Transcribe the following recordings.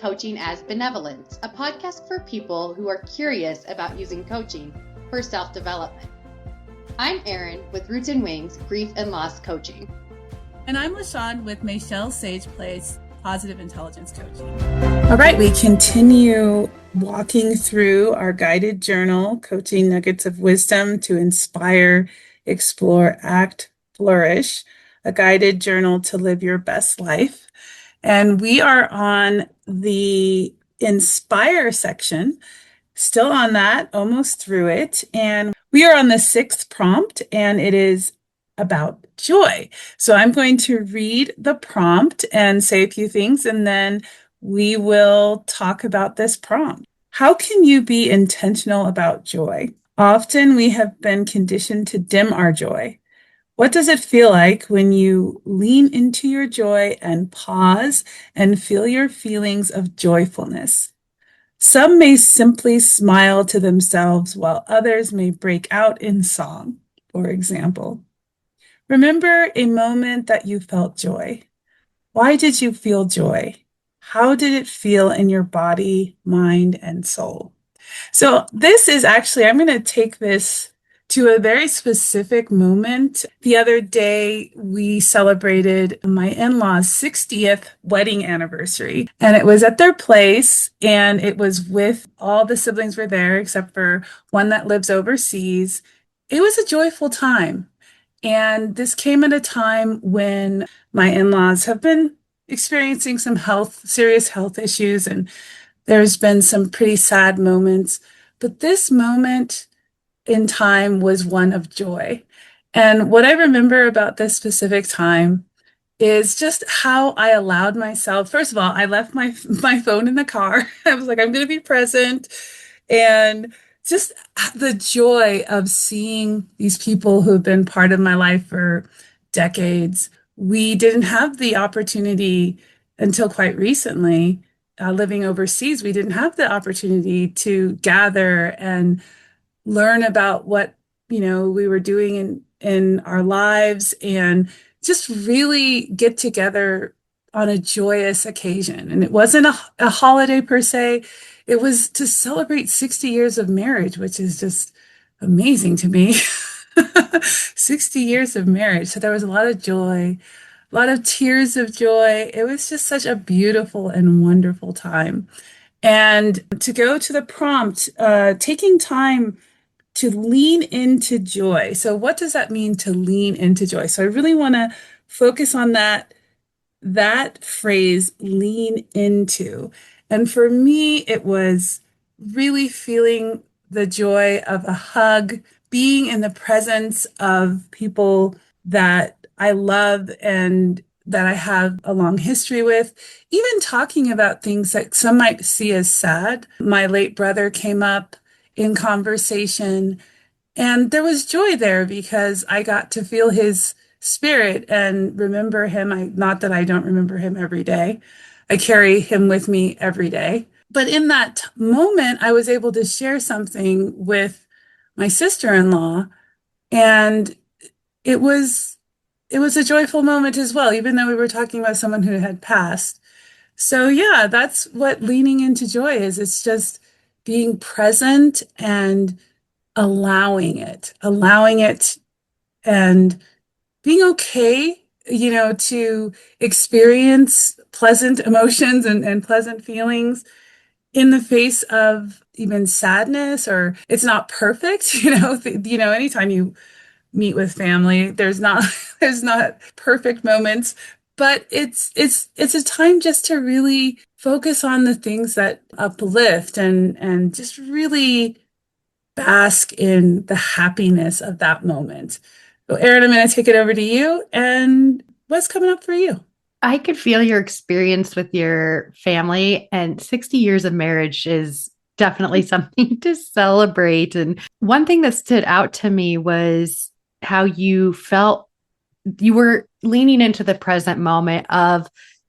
Coaching as Benevolence, a podcast for people who are curious about using coaching for self-development. I'm Eryn with Roots and Wings Grief and Loss Coaching. And I'm L Shawn with Michelle Sage Place Positive Intelligence Coaching. All right, we continue walking through our guided journal, Coaching Nuggets of Wisdom to Inspire, Explore, Act, Flourish, a guided journal to live your best life. And we are on the Inspire section, still on that, almost through it. And we are on the 6th prompt, and it is about joy. So I'm going to read the prompt and say a few things, and then we will talk about this prompt. How can you be intentional about joy? Often we have been conditioned to dim our joy. What does it feel like when you lean into your joy and pause and feel your feelings of joyfulness? Some may simply smile to themselves while others may break out in song, for example. Remember a moment that you felt joy. Why did you feel joy? How did it feel in your body, mind, and soul? So this is actually, I'm going to take this to a very specific moment. The other day, we celebrated my in-laws' 60th wedding anniversary, and it was at their place, and it was with all the siblings were there, except for one that lives overseas. It was a joyful time. And this came at a time when my in-laws have been experiencing some serious health issues, and there's been some pretty sad moments. But this moment in time was one of joy. And what I remember about this specific time is just how I allowed myself. First of all, I left my phone in the car. I was like, I'm going to be present. And just the joy of seeing these people who have been part of my life for decades. We didn't have the opportunity until quite recently, living overseas, we didn't have the opportunity to gather and learn about what, we were doing in our lives and just really get together on a joyous occasion. And it wasn't a holiday per se. It was to celebrate 60 years of marriage, which is just amazing to me. 60 years of marriage. So there was a lot of joy, a lot of tears of joy. It was just such a beautiful and wonderful time. And to go to the prompt, taking time to lean into joy. So what does that mean to lean into joy? So I really want to focus on that phrase, lean into. And for me, it was really feeling the joy of a hug, being in the presence of people that I love and that I have a long history with, even talking about things that some might see as sad. My late brother came up in conversation, and there was joy there because I got to feel his spirit and remember him. Not that I don't remember him every day. I carry him with me every day. But in that moment, I was able to share something with my sister-in-law, and it was a joyful moment as well, even though we were talking about someone who had passed. So yeah, that's what leaning into joy is. It's just being present and allowing it and being okay, to experience pleasant emotions and pleasant feelings in the face of even sadness, or it's not perfect. Anytime you meet with family, there's not perfect moments, but it's a time just to really focus on the things that uplift and just really bask in the happiness of that moment. So Eryn, I'm going to take it over to you. And what's coming up for you? I could feel your experience with your family, and 60 years of marriage is definitely something to celebrate. And one thing that stood out to me was how you felt you were leaning into the present moment of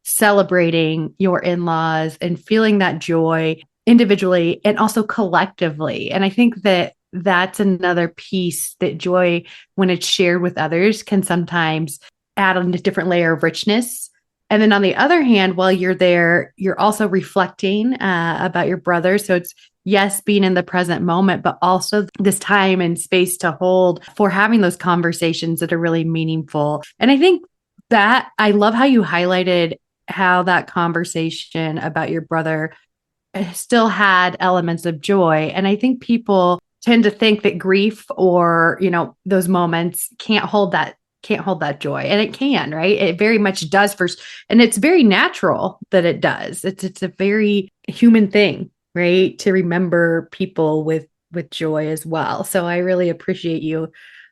celebrating your in-laws and feeling that joy individually and also collectively. And I think that that's another piece that joy, when it's shared with others, can sometimes add a different layer of richness And then on the other hand, while you're there, you're also reflecting about your brother. So it's, yes, being in the present moment, but also this time and space to hold for having those conversations that are really meaningful. And I think that I love how you highlighted how that conversation about your brother still had elements of joy. And I think people tend to think that grief or, those moments can't hold that joy. And it can, right? It very much does first. And it's very natural that it does. It's a very human thing, right? To remember people with joy as well. So I really appreciate you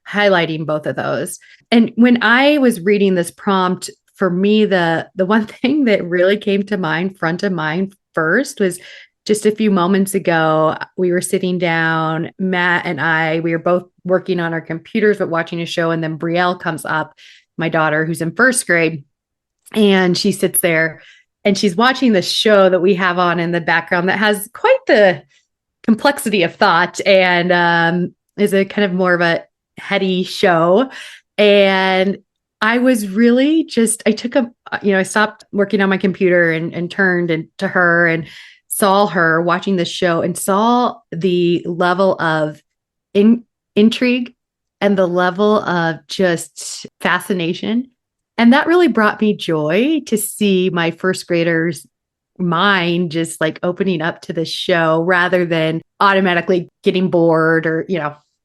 highlighting both of those. And when I was reading this prompt, for me, the one thing that really came to mind, front of mind first, was just a few moments ago, we were sitting down, Matt and we were both working on our computers, but watching a show. And then Brielle comes up, my daughter, who's in first grade, and she sits there and she's watching the show that we have on in the background that has quite the complexity of thought and is a kind of more of a heady show. And I was really I stopped working on my computer and turned to her and saw her watching the show and saw the level of intrigue and the level of just fascination. And that really brought me joy to see my first graders' mind just like opening up to the show rather than automatically getting bored or,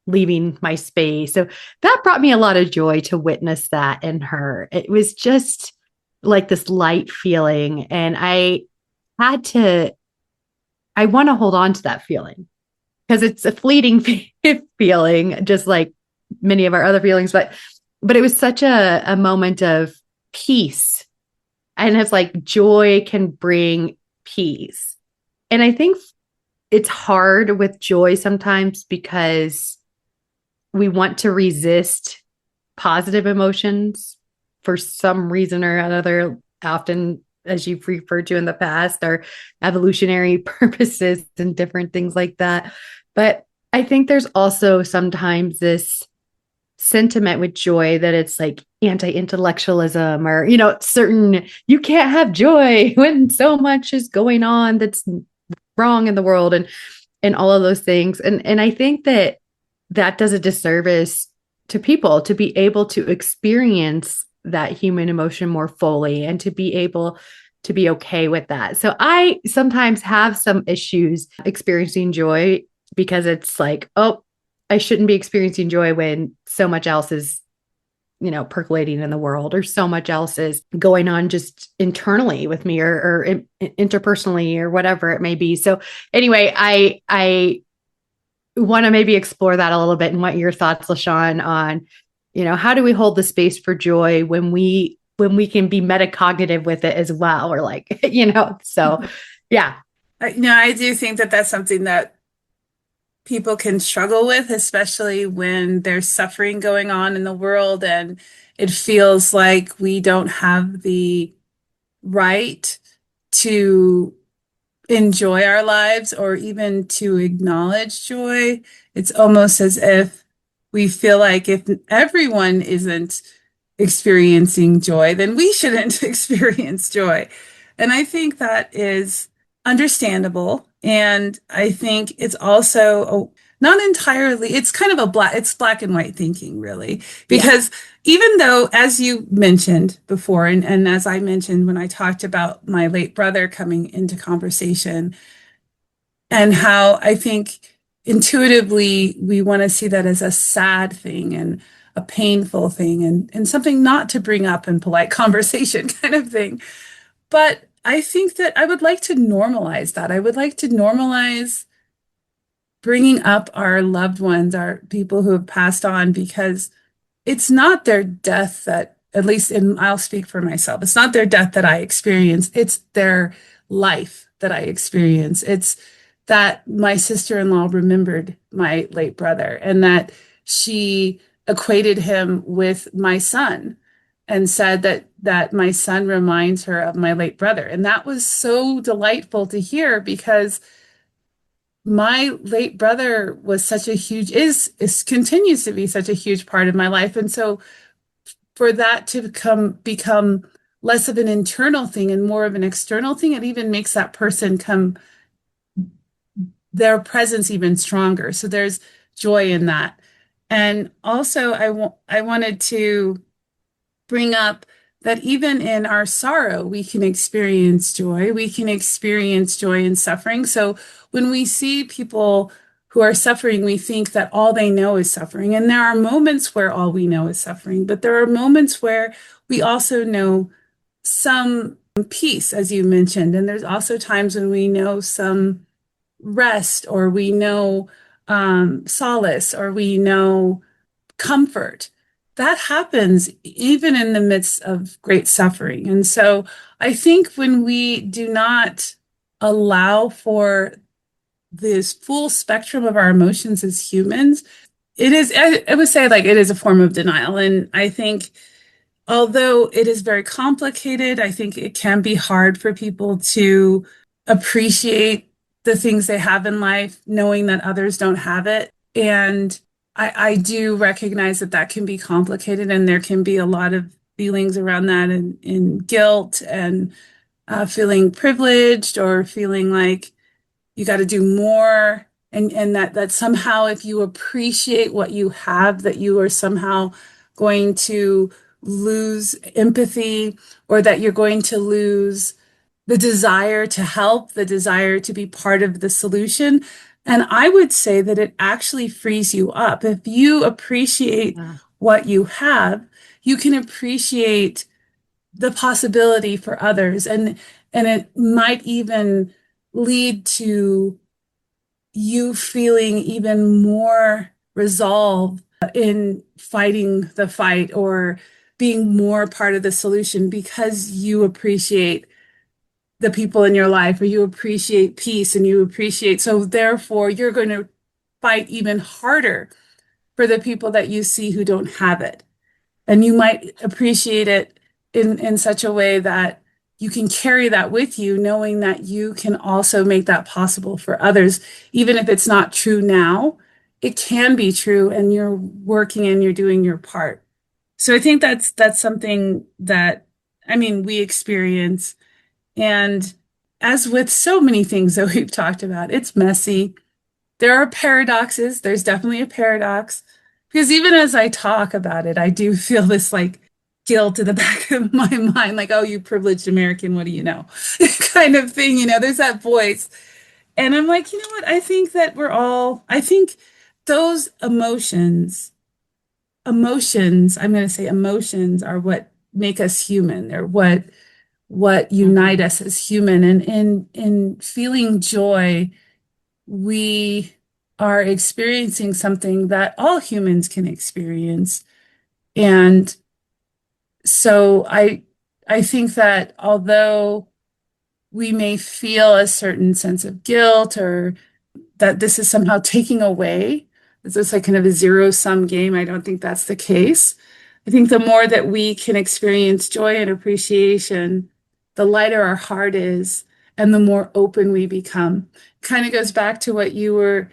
leaving my space. So that brought me a lot of joy to witness that in her. It was just like this light feeling. And I want to hold on to that feeling because it's a fleeting feeling, just like many of our other feelings. But it was such a moment of peace. And it's like joy can bring peace. And I think it's hard with joy sometimes because we want to resist positive emotions for some reason or another, often, as you've referred to in the past, are evolutionary purposes and different things like that. But I think there's also sometimes this sentiment with joy that it's like anti-intellectualism or, you can't have joy when so much is going on that's wrong in the world and all of those things. And I think that does a disservice to people to be able to experience that human emotion more fully and to be able to be okay with that. So I sometimes have some issues experiencing joy because it's like, oh, I shouldn't be experiencing joy when so much else is, percolating in the world or so much else is going on just internally with me or interpersonally or whatever it may be. So anyway, I want to maybe explore that a little bit and what your thoughts, L Shawn, on, how do we hold the space for joy when we can be metacognitive with it as well, or like, so yeah. I do think that that's something that people can struggle with, especially when there's suffering going on in the world and it feels like we don't have the right to enjoy our lives or even to acknowledge joy. It's almost as if we feel like if everyone isn't experiencing joy, then we shouldn't experience joy. And I think that is understandable. And I think it's also not entirely, it's kind of it's black and white thinking, really. Because even though, as you mentioned before, and as I mentioned when I talked about my late brother coming into conversation, and how I think intuitively we want to see that as a sad thing and a painful thing and something not to bring up in polite conversation kind of thing. But I think that I would like to normalize that. I would like to normalize bringing up our loved ones, our people who have passed on, because it's not their death that, at least I'll speak for myself, it's not their death that I experience, it's their life that I experience. It's that my sister-in-law remembered my late brother and that she equated him with my son and said that my son reminds her of my late brother. And that was so delightful to hear because my late brother was such a huge, is continues to be such a huge part of my life. And so for that to become less of an internal thing and more of an external thing, it even makes that person their presence even stronger. So there's joy in that. And also, I wanted to bring up that even in our sorrow, we can experience joy. We can experience joy in suffering. So when we see people who are suffering, we think that all they know is suffering. And there are moments where all we know is suffering, but there are moments where we also know some peace, as you mentioned. And there's also times when we know some rest, or we know solace, or we know comfort. That happens even in the midst of great suffering. And so I think when we do not allow for this full spectrum of our emotions as humans, I would say, like, it is a form of denial. And I think although it is very complicated, I think it can be hard for people to appreciate the things they have in life, knowing that others don't have it. And I do recognize that that can be complicated, and there can be a lot of feelings around that, and guilt, and feeling privileged, or feeling like you got to do more. And that somehow, if you appreciate what you have, that you are somehow going to lose empathy, or that you're going to lose the desire to help, the desire to be part of the solution. And I would say that it actually frees you up. If you appreciate Yeah. what you have, you can appreciate the possibility for others. And it might even lead to you feeling even more resolve in fighting the fight, or being more part of the solution, because you appreciate the people in your life, or you appreciate peace, and you appreciate, so therefore you're going to fight even harder for the people that you see who don't have it. And you might appreciate it in such a way that you can carry that with you, knowing that you can also make that possible for others. Even if it's not true now, it can be true, and you're working and you're doing your part. So I think that's something that, I mean, we experience. And as with so many things that we've talked about, it's messy. There are paradoxes. There's definitely a paradox, because even as I talk about it, I do feel this, like, guilt in the back of my mind, like, oh, you privileged American, what do you know? Kind of thing, there's that voice. And I'm like, you know what? I think that I think those I'm going to say emotions are what make us human. They're what unite Mhm. us as human. And in feeling joy, we are experiencing something that all humans can experience. And so I think that although we may feel a certain sense of guilt, or that this is somehow taking away, it's just like kind of a zero-sum game, I don't think that's the case. I think the more that we can experience joy and appreciation, the lighter our heart is, and the more open we become. Kind of goes back to what you were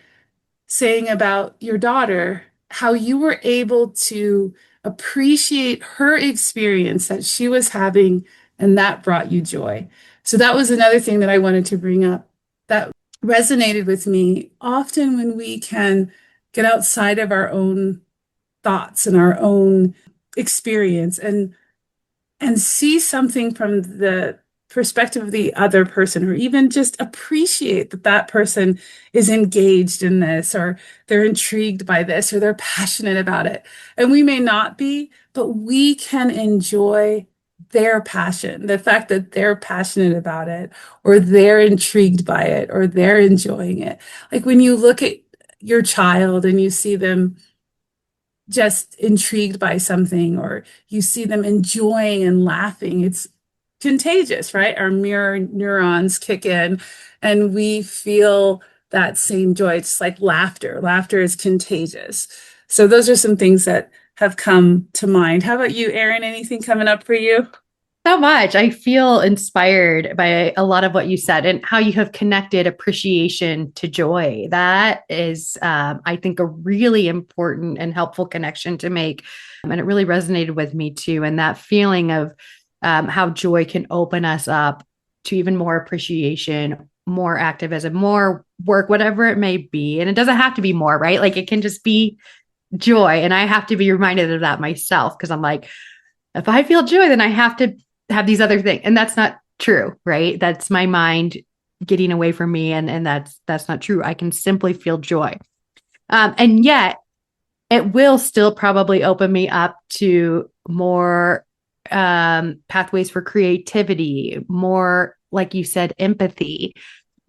saying about your daughter, how you were able to appreciate her experience that she was having, and that brought you joy. So that was another thing that I wanted to bring up that resonated with me. Often when we can get outside of our own thoughts and our own experience, and see something from the perspective of the other person, or even just appreciate that that person is engaged in this, or they're intrigued by this, or they're passionate about it. And we may not be, but we can enjoy their passion, the fact that they're passionate about it, or they're intrigued by it, or they're enjoying it. Like when you look at your child and you see them just intrigued by something, or you see them enjoying and laughing, it's contagious, right? Our mirror neurons kick in, and we feel that same joy. It's like laughter. Laughter is contagious. So those are some things that have come to mind. How about you, Eryn? Anything coming up for you? So much. I feel inspired by a lot of what you said and how you have connected appreciation to joy. That is, I think, a really important and helpful connection to make. And it really resonated with me too. And that feeling of how joy can open us up to even more appreciation, more activism, more work, whatever it may be. And it doesn't have to be more, right? Like it can just be joy. And I have to be reminded of that myself because I'm like, if I feel joy, then I have to have these other things. And that's not true, right? That's my mind getting away from me. And that's not true. I can simply feel joy. And yet it will still probably open me up to more pathways for creativity, more, like you said, empathy,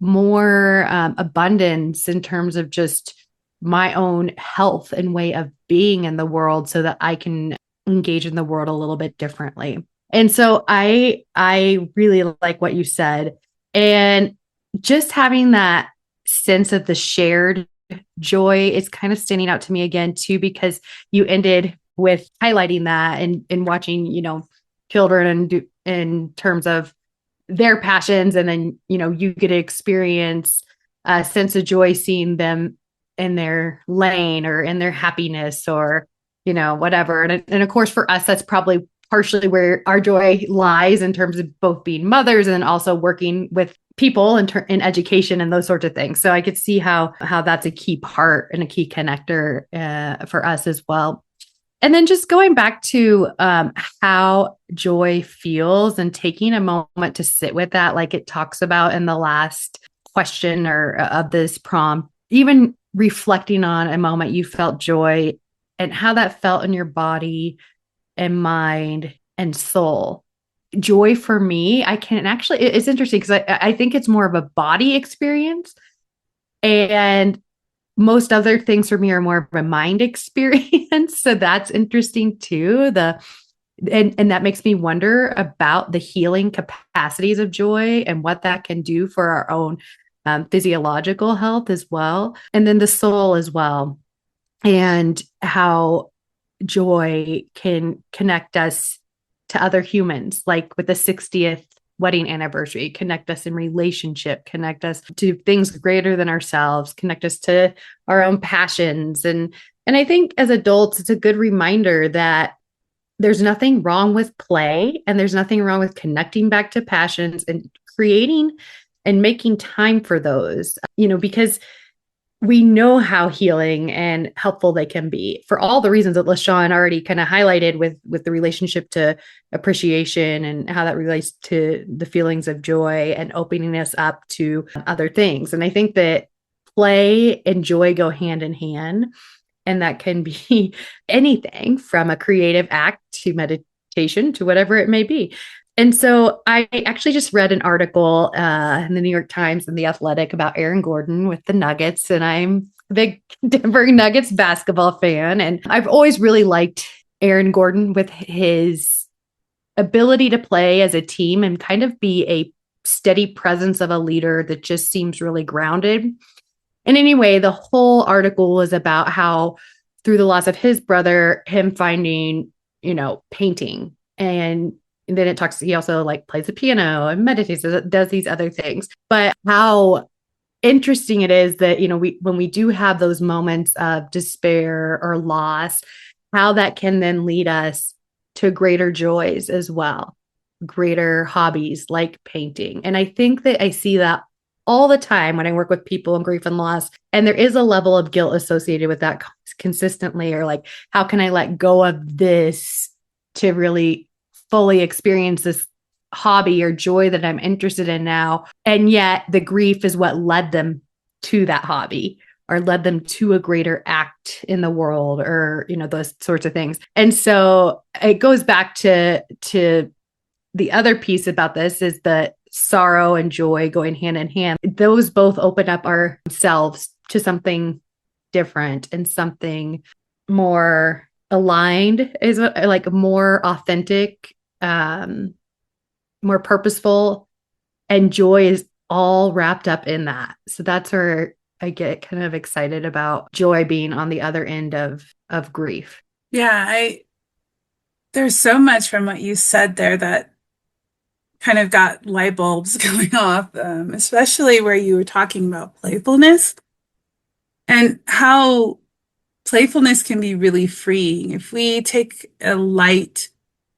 more abundance in terms of just my own health and way of being in the world so that I can engage in the world a little bit differently. And so I really like what you said. And just having that sense of the shared joy is kind of standing out to me again too, because you ended with highlighting that and watching, children and in terms of their passions. And then, you get to experience a sense of joy seeing them in their lane or in their happiness or, whatever. And of course, for us, that's probably partially where our joy lies in terms of both being mothers and also working with people in education and those sorts of things. So I could see how that's a key part and a key connector for us as well. And then just going back to how joy feels and taking a moment to sit with that, like it talks about in the last question or of this prompt, even reflecting on a moment you felt joy and how that felt in your body and mind and soul. Joy for me, I can actually, it's interesting because I think it's more of a body experience. And most other things for me are more of a mind experience. So that's interesting too. And that makes me wonder about the healing capacities of joy and what that can do for our own physiological health as well. And then the soul as well. And how joy can connect us to other humans, like with the 60th wedding anniversary, connect us in relationship, connect us to things greater than ourselves, connect us to our own passions. And I think as adults, it's a good reminder that there's nothing wrong with play and there's nothing wrong with connecting back to passions and creating and making time for those, because we know how healing and helpful they can be for all the reasons that L Shawn already kind of highlighted with the relationship to appreciation and how that relates to the feelings of joy and opening us up to other things. And I think that play and joy go hand in hand. And that can be anything from a creative act to meditation to whatever it may be. And so I actually just read an article in the New York Times and The Athletic about Aaron Gordon with the Nuggets. And I'm a big Denver Nuggets basketball fan. And I've always really liked Aaron Gordon with his ability to play as a team and kind of be a steady presence of a leader that just seems really grounded. And anyway, the whole article was about how through the loss of his brother, him finding, painting and then it talks, he also plays the piano and meditates, does these other things. But how interesting it is that, when we do have those moments of despair or loss, how that can then lead us to greater joys as well, greater hobbies like painting. And I think that I see that all the time when I work with people in grief and loss. And there is a level of guilt associated with that consistently, or how can I let go of this to really fully experience this hobby or joy that I'm interested in now. And yet the grief is what led them to that hobby or led them to a greater act in the world or, those sorts of things. And so it goes back to the other piece about this is that sorrow and joy going hand in hand. Those both open up ourselves to something different and something more aligned, is more authentic, more purposeful, and joy is all wrapped up in that. So that's where I get kind of excited about joy being on the other end of grief. Yeah, there's so much from what you said there that kind of got light bulbs going off, especially where you were talking about playfulness and how playfulness can be really freeing. If we take a light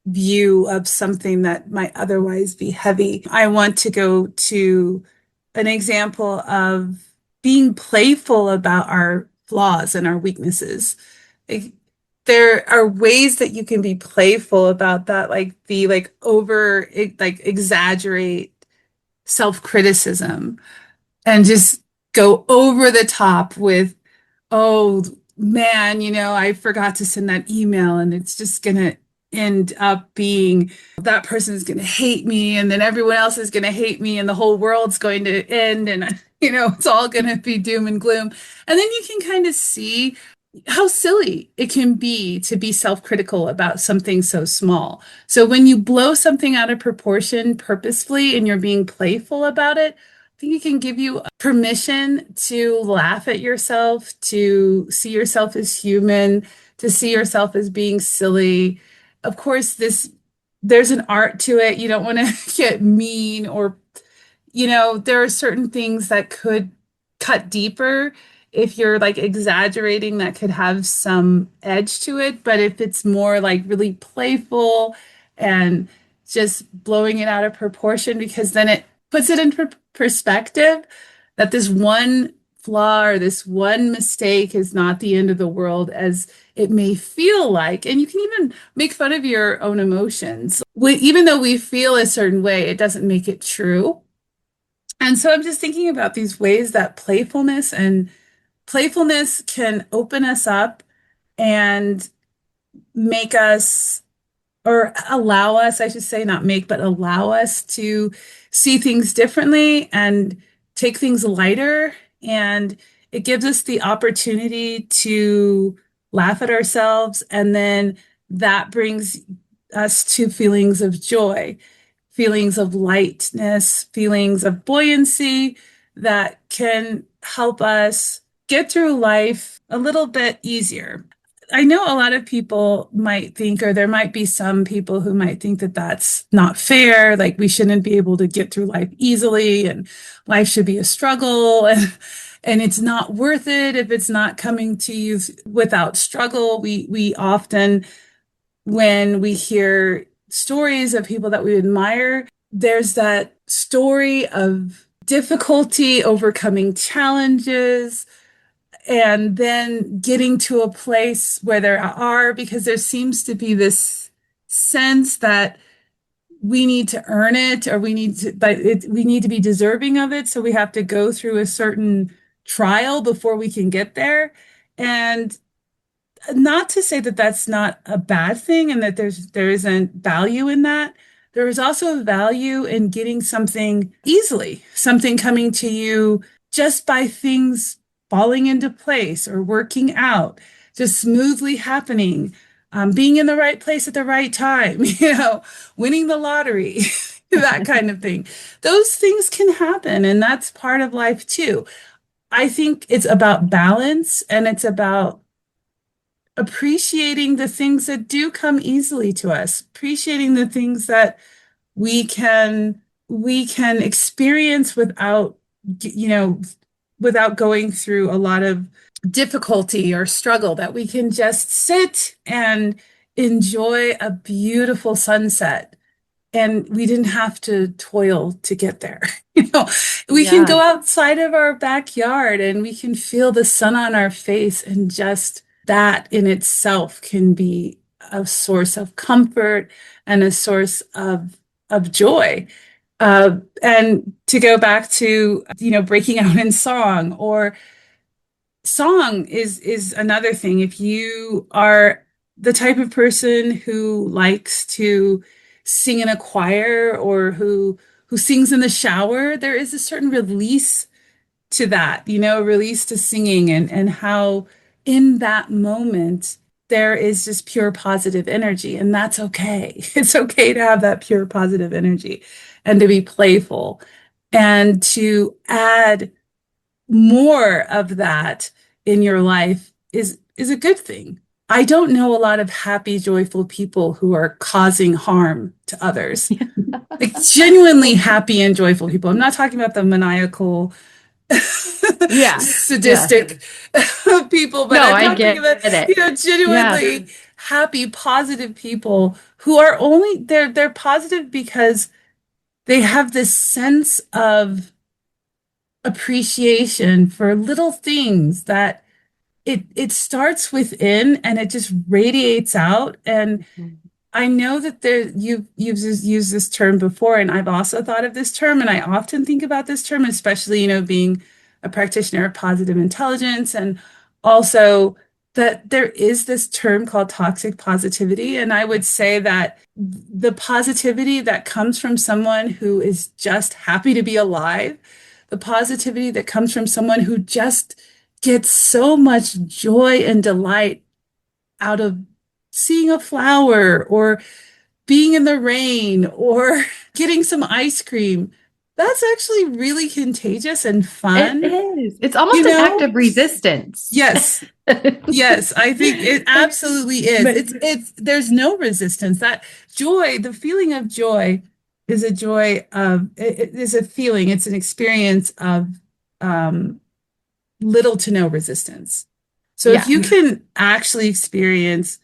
view of something that might otherwise be heavy. I want to go to an example of being playful about our flaws and our weaknesses. Like, there are ways that you can be playful about that, like be like like exaggerate self-criticism and just go over the top with, oh man, I forgot to send that email and it's just gonna end up being that person is gonna hate me and then everyone else is gonna hate me and the whole world's going to end and it's all gonna be doom and gloom. And then you can kind of see how silly it can be self-critical about something so small. So when you blow something out of proportion purposefully and you're being playful about it, I think it can give you permission to laugh at yourself, to see yourself as human, to see yourself as being silly. Of course, there's an art to it. You don't want to get mean or there are certain things that could cut deeper if you're like exaggerating that could have some edge to it. But if it's more like really playful and just blowing it out of proportion, because then it puts it into perspective that this one flaw or this one mistake is not the end of the world as it may feel like. And you can even make fun of your own emotions. Even though we feel a certain way, it doesn't make it true. And so I'm just thinking about these ways that playfulness can open us up and make us, or allow us, I should say, not make, but allow us to see things differently and take things lighter. And it gives us the opportunity to laugh at ourselves. And then that brings us to feelings of joy, feelings of lightness, feelings of buoyancy that can help us get through life a little bit easier. I know a lot of people might think, or there might be some people who might think that that's not fair. Like we shouldn't be able to get through life easily and life should be a struggle. And it's not worth it if it's not coming to you without struggle. We often, when we hear stories of people that we admire, there's that story of difficulty, overcoming challenges, and then getting to a place where there are, because there seems to be this sense that we need to earn it or we need to be deserving of it. So we have to go through a certain trial before we can get there. And not to say that that's not a bad thing and that there isn't value in that. There is also a value in getting something easily, something coming to you just by things falling into place or working out, just smoothly happening, being in the right place at the right time, winning the lottery, that kind of thing. Those things can happen, and that's part of life too. I think it's about balance and it's about appreciating the things that do come easily to us, appreciating the things that we can experience without going through a lot of difficulty or struggle, that we can just sit and enjoy a beautiful sunset and we didn't have to toil to get there. We can go Yeah. outside of our backyard and we can feel the sun on our face, and just that in itself can be a source of comfort and a source of joy. And to go back to, breaking out in song, or song is another thing. If you are the type of person who likes to sing in a choir or who sings in the shower, there is a certain release to that, release to singing, and how in that moment there is just pure positive energy, and that's okay. It's okay to have that pure positive energy and to be playful and to add more of that in your life is a good thing. I don't know a lot of happy, joyful people who are causing harm to others. Like genuinely happy and joyful people. I'm not talking about the maniacal, Yeah. Yeah. sadistic people, but No, I'm I talking get about, it. Yeah. genuinely happy, positive people who are only they're positive because they have this sense of appreciation for little things that it starts within and it just radiates out. And I know that you've used this term before, and I've also thought of this term, and I often think about this term, especially, being a practitioner of positive intelligence, and also that there is this term called toxic positivity. And I would say that the positivity that comes from someone who is just happy to be alive, the positivity that comes from someone who just gets so much joy and delight out of seeing a flower or being in the rain or getting some ice cream. That's actually really contagious and It fun, is. It's almost you an act know? of resistance. Yes. Yes, I think it absolutely is. But There's no resistance. That joy, the feeling of joy is a joy of, it is a feeling, it's an experience of um, little to no resistance. So if yeah. you can actually experience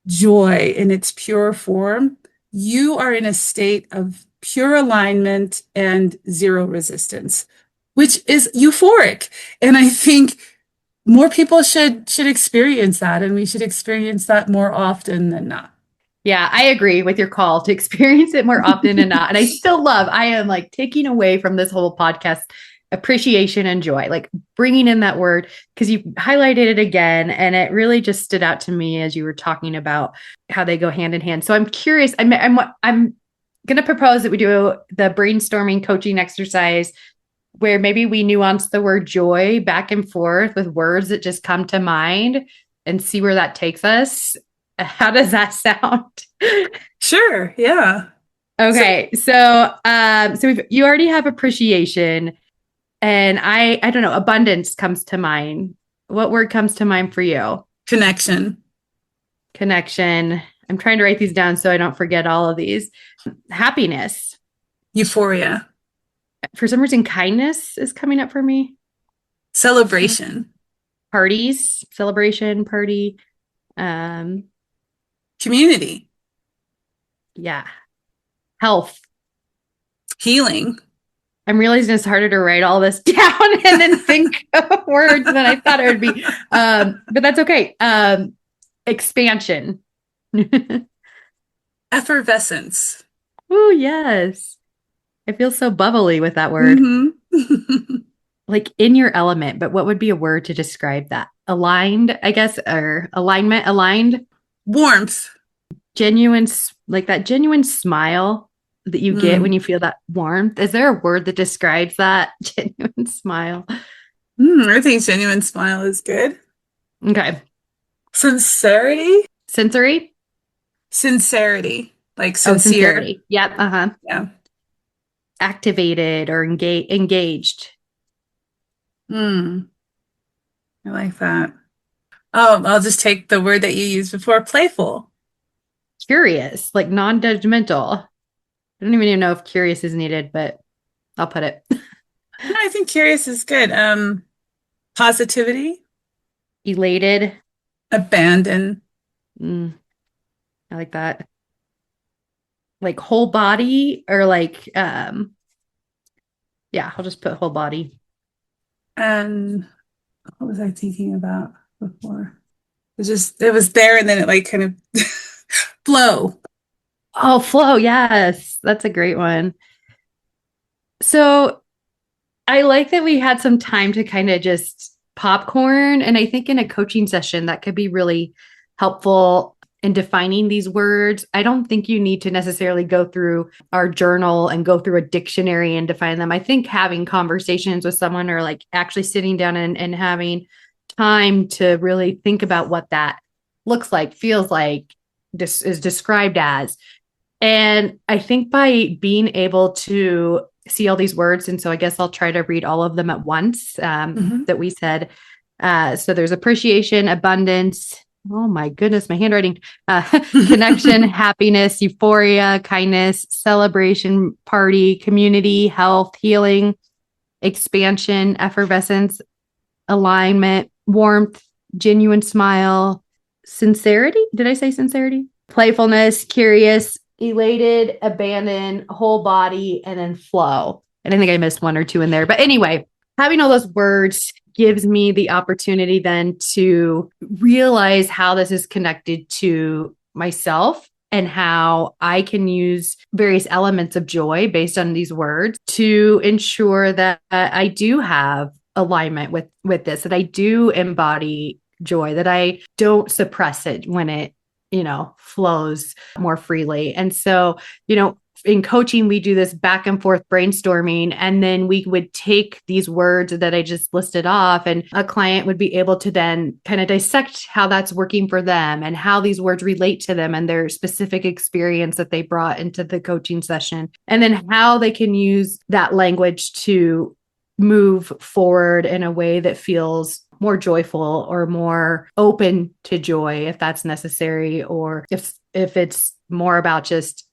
joy in its pure form, you are in a state of pure alignment and zero resistance, which is euphoric. And I think more people should experience that, and we should experience that more often than not. Yeah, I agree with your call to experience it more often and not. And I am like taking away from this whole podcast appreciation and joy, like bringing in that word because you highlighted it again. And it really just stood out to me as you were talking about how they go hand in hand. So I'm curious. I'm going to propose that we do the brainstorming coaching exercise where maybe we nuance the word joy back and forth with words that just come to mind and see where that takes us. How does that sound? Sure, yeah. Okay, you already have appreciation, and I don't know, abundance comes to mind. What word comes to mind for you? Connection. Connection. I'm trying to write these down so I don't forget all of these. Happiness. Euphoria. For some reason, kindness is coming up for me. Celebration. Parties, celebration, party. Community. Yeah. Health. Healing. I'm realizing it's harder to write all this down and then think of words than I thought it would be. But that's okay. Expansion. Effervescence. Oh, yes. I feel so bubbly with that word. Mm-hmm. Like in your element, but what would be a word to describe that? Aligned, I guess, or alignment, aligned. Warmth. Genuine, like that genuine smile that you get when you feel that warmth. Is there a word that describes that genuine smile? I think genuine smile is good. Okay. Sincerity. Sensory? Sincerity. Like Oh, sincere. sincerity. Yep. Uh-huh. Yeah. Activated or engaged. I like that. Oh, I'll just take the word that you used before, playful. Curious, like non-judgmental. I don't even know if curious is needed, but I'll put it. No, I think curious is good. Positivity. Elated. Abandon. I like that. Like whole body or like, yeah, I'll just put whole body. And what was I thinking about before? It was there and then it like kind of flow. Oh, flow. Yes. That's a great one. So I like that we had some time to kind of just popcorn. And I think in a coaching session, that could be really helpful in defining these words. I don't think you need to necessarily go through our journal and go through a dictionary and define them. I think having conversations with someone or like actually sitting down and having time to really think about what that looks like, feels like, this is described as. And I think by being able to see all these words, and so I guess I'll try to read all of them at once that we said. So there's appreciation, abundance. Oh my goodness, my handwriting. Connection, happiness, euphoria, kindness, celebration, party, community, health, healing, expansion, effervescence, alignment, warmth, genuine smile, sincerity. Did I say sincerity? Playfulness, curious, elated, abandon, whole body, and then flow. And I think I missed one or two in there. But anyway, having all those words gives me the opportunity then to realize how this is connected to myself and how I can use various elements of joy based on these words to ensure that I do have alignment with this, that I do embody joy, that I don't suppress it when it, flows more freely. And so, in coaching, we do this back and forth brainstorming, and then we would take these words that I just listed off, and a client would be able to then kind of dissect how that's working for them and how these words relate to them and their specific experience that they brought into the coaching session, and then how they can use that language to move forward in a way that feels more joyful or more open to joy if that's necessary, or if it's more about just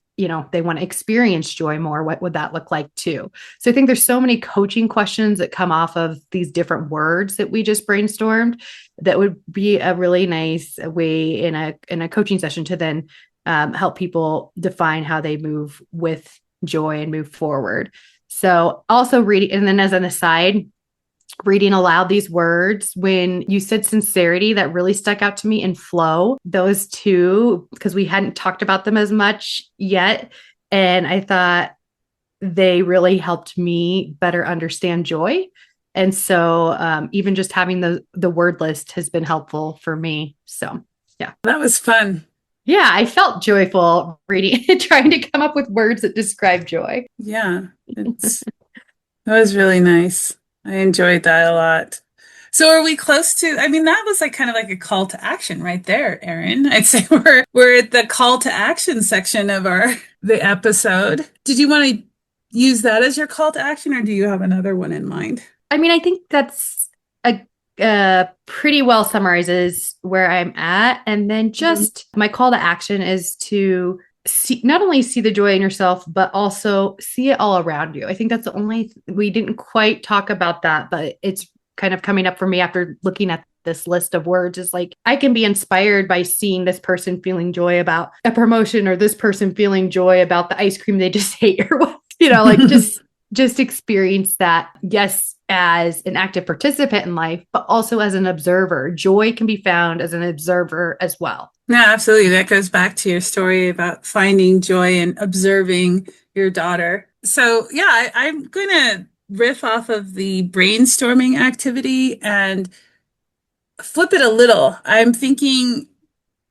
they want to experience joy more, what would that look like too? So I think there's so many coaching questions that come off of these different words that we just brainstormed that would be a really nice way in a coaching session to then help people define how they move with joy and move forward. So also reading, and then as an aside, reading aloud these words, when you said sincerity, that really stuck out to me, and flow, those two, because we hadn't talked about them as much yet. And I thought they really helped me better understand joy. And so even just having the word list has been helpful for me. So yeah. That was fun. Yeah, I felt joyful reading, trying to come up with words that describe joy. Yeah, that was really nice. I enjoyed that a lot. So are we close to, that was kind of like a call to action right there, Eryn. I'd say we're at the call to action section of the episode. Did you want to use that as your call to action, or do you have another one in mind? I think that's pretty well summarizes where I'm at. And then just my call to action is to not only see the joy in yourself, but also see it all around you. I think that's the only, we didn't quite talk about that, but it's kind of coming up for me after looking at this list of words, is like, I can be inspired by seeing this person feeling joy about a promotion, or this person feeling joy about the ice cream they just ate, or what, just experience that. Yes, as an active participant in life, but also as an observer. Joy can be found as an observer as well. Yeah, absolutely. That goes back to your story about finding joy and observing your daughter. So yeah, I'm going to riff off of the brainstorming activity and flip it a little. I'm thinking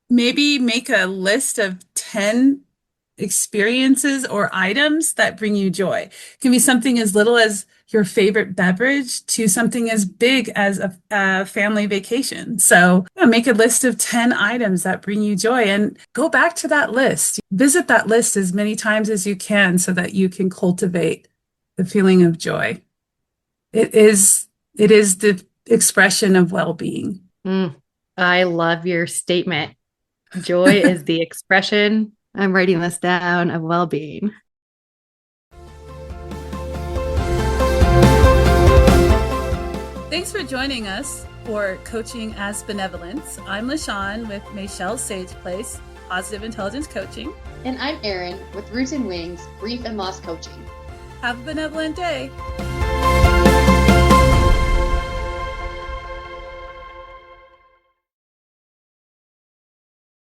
maybe make a list of 10 experiences or items that bring you joy. It can be something as little as your favorite beverage to something as big as a family vacation. So make a list of 10 items that bring you joy and go back to that list. Visit that list as many times as you can so that you can cultivate the feeling of joy. It is the expression of well-being. I love your statement. Joy is the expression, I'm writing this down, of well-being. Thanks for joining us for Coaching as Benevolence. I'm L Shawn with Mayshell Sage Place, Positive Intelligence Coaching. And I'm Eryn with Roots and Wings, Brief and Loss Coaching. Have a benevolent day.